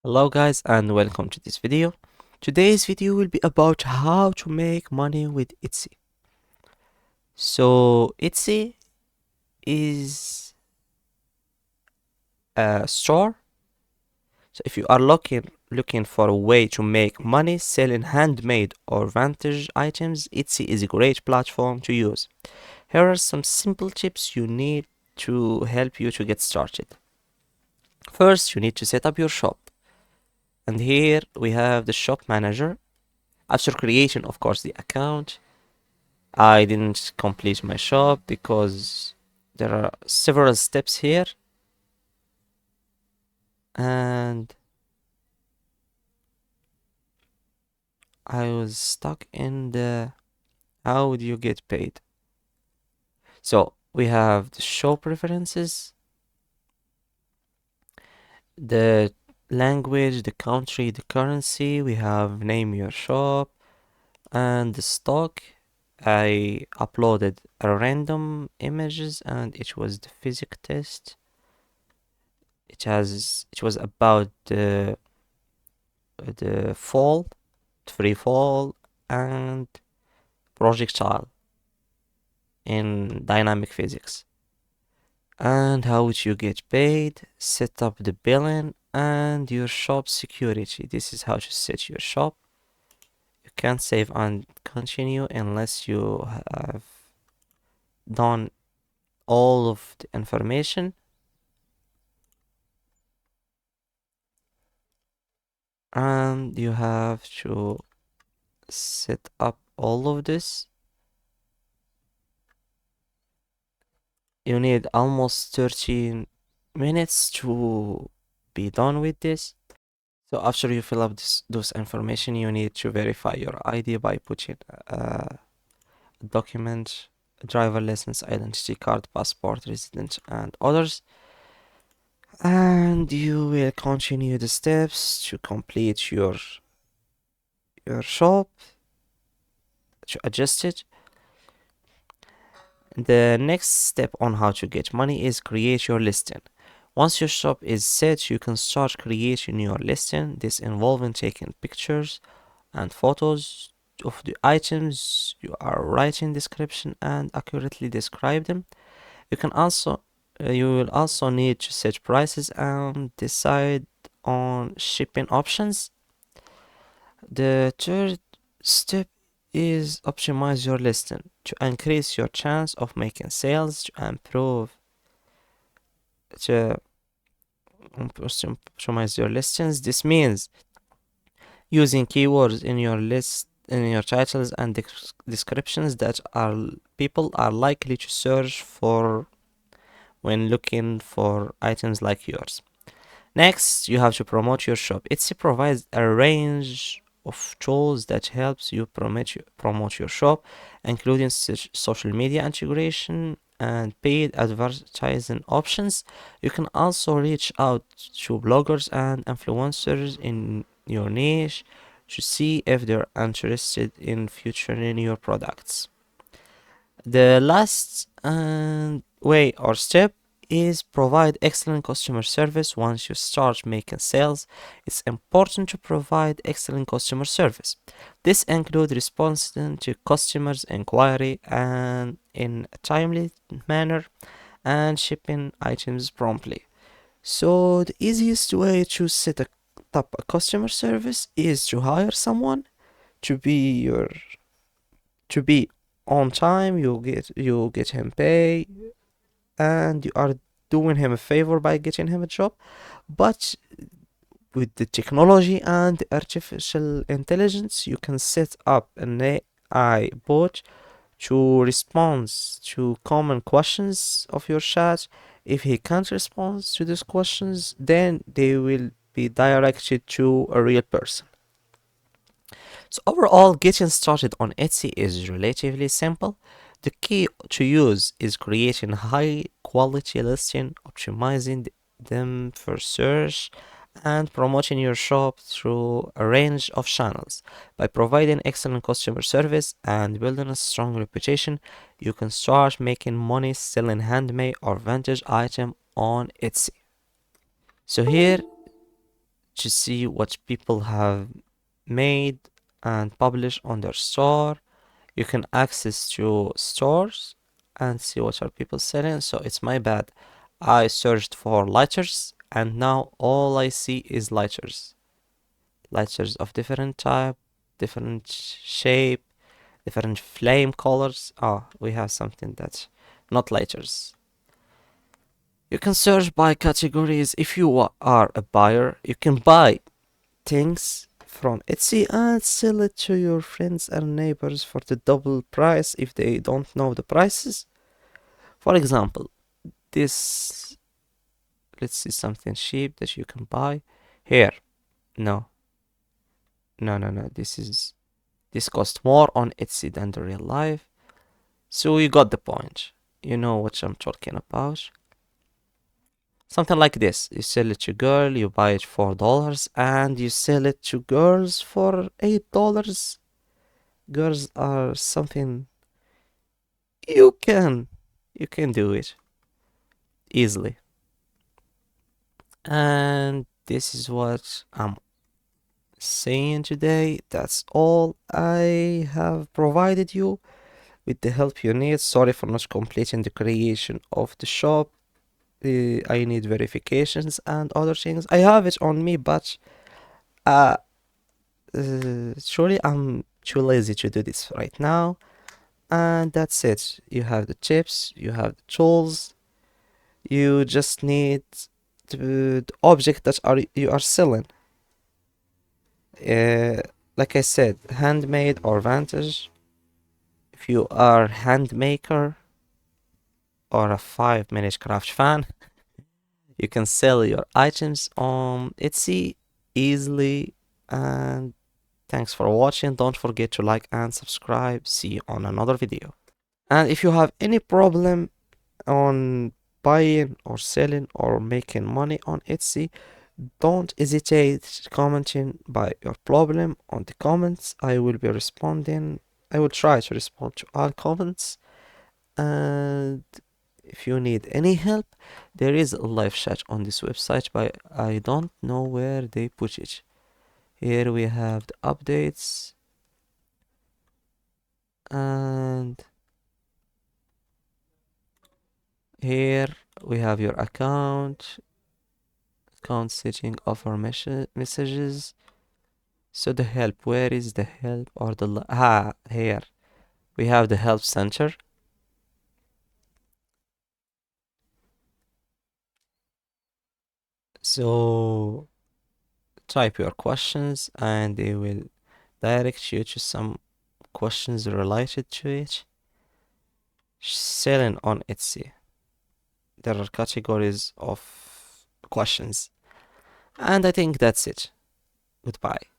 Hello guys and welcome to this video. Today's video will be about how to make money with Etsy. So Etsy is a store. So if you are looking for a way to make money selling handmade or vintage items, Etsy is a great platform to use. Here are some simple tips you need to help you to get started. First, you need to set up your shop. And here we have the shop manager. After creation, of course, the account, I didn't complete my shop because there are several steps here, and I was stuck in the how would you get paid. So we have the shop preferences, the language, the country, the currency. We have name your shop and the stock. I uploaded a random images and it was the physics test. It was about the fall, free fall, and projectile in dynamic physics. And how would you get paid? Set up the billing and your shop security. This is how to set your shop. You can't save and continue unless you have done all of the information. And you have to set up all of this. You need almost 13 minutes to be done with this. So after you fill up those information, you need to verify your ID by putting a document, driver license, identity card, passport, resident, and others. And you will continue the steps to complete your shop, to adjust it. The next step on how to get money is create your listing. Once your shop is set, you can start creating your listing. This involves taking pictures and photos of the items. You are writing description and accurately describe them. You will also need to set prices and decide on shipping options. The third step is optimize your listing to increase your chance of making sales, to optimize your listings. This means using keywords in your list, in your titles and descriptions that people are likely to search for when looking for items like yours. Next, you have to promote your shop. Etsy provides a range of tools that helps you promote your shop, including social media integration and paid advertising options. You can also reach out to bloggers and influencers in your niche to see if they're interested in featuring your products. The last way or step is provide excellent customer service. Once you start making sales, it's important to provide excellent customer service. This includes responding to customers' inquiry and in a timely manner and shipping items promptly. So the easiest way to set up a customer service is to hire someone to be your to be on time. You get him pay and you are doing him a favor by getting him a job. But with the technology and the artificial intelligence, you can set up an AI bot to respond to common questions of your chat. If he can't respond to these questions, then they will be directed to a real person. So overall, getting started on Etsy is relatively simple. The key to use is creating high quality listing, optimizing them for search, and promoting your shop through a range of channels. By providing excellent customer service and building a strong reputation, you can start making money selling handmade or vintage item on Etsy. So here to see what people have made and published on their store. You can access to stores and see what are people selling. So it's my bad. I searched for lighters and now all I see is lighters. Lighters of different type, different shape, different flame colors. Oh, we have something that's not lighters. You can search by categories. If you are a buyer, you can buy things from Etsy and sell it to your friends and neighbors for the double price if they don't know the prices. For example, this, let's see something cheap that you can buy. Here, no, no. This costs more on Etsy than the real life. So you got the point. You know what I'm talking about. Something like this. You sell it to girl, you buy it $4, and you sell it to girls for $8. Girls are something you can you can do it easily. And this is what I'm saying today. That's all I have provided you with the help you need. Sorry for not completing the creation of the shop. I need verifications and other things. I have it on me, but uh, surely I'm too lazy to do this right now. And that's it. You have the tips, you have the tools. You just need the object that you are selling. Uh, like I said, handmade or vintage. If you are handmaker or a 5 minute craft fan, you can sell your items on Etsy easily. And thanks for watching. Don't forget to like and subscribe. See you on another video. And if you have any problem on buying or selling or making money on Etsy, don't hesitate commenting by your problem on the comments. I will be responding. I will try to respond to all comments. And if you need any help, there is a live chat on this website, but I don't know where they put it. Here we have the updates, and here we have your account setting, offer messages. So the help, where is the help or the here we have the help center. So type your questions and they will direct you to some questions related to it. Selling on Etsy, there are categories of questions, and I think that's it. Goodbye.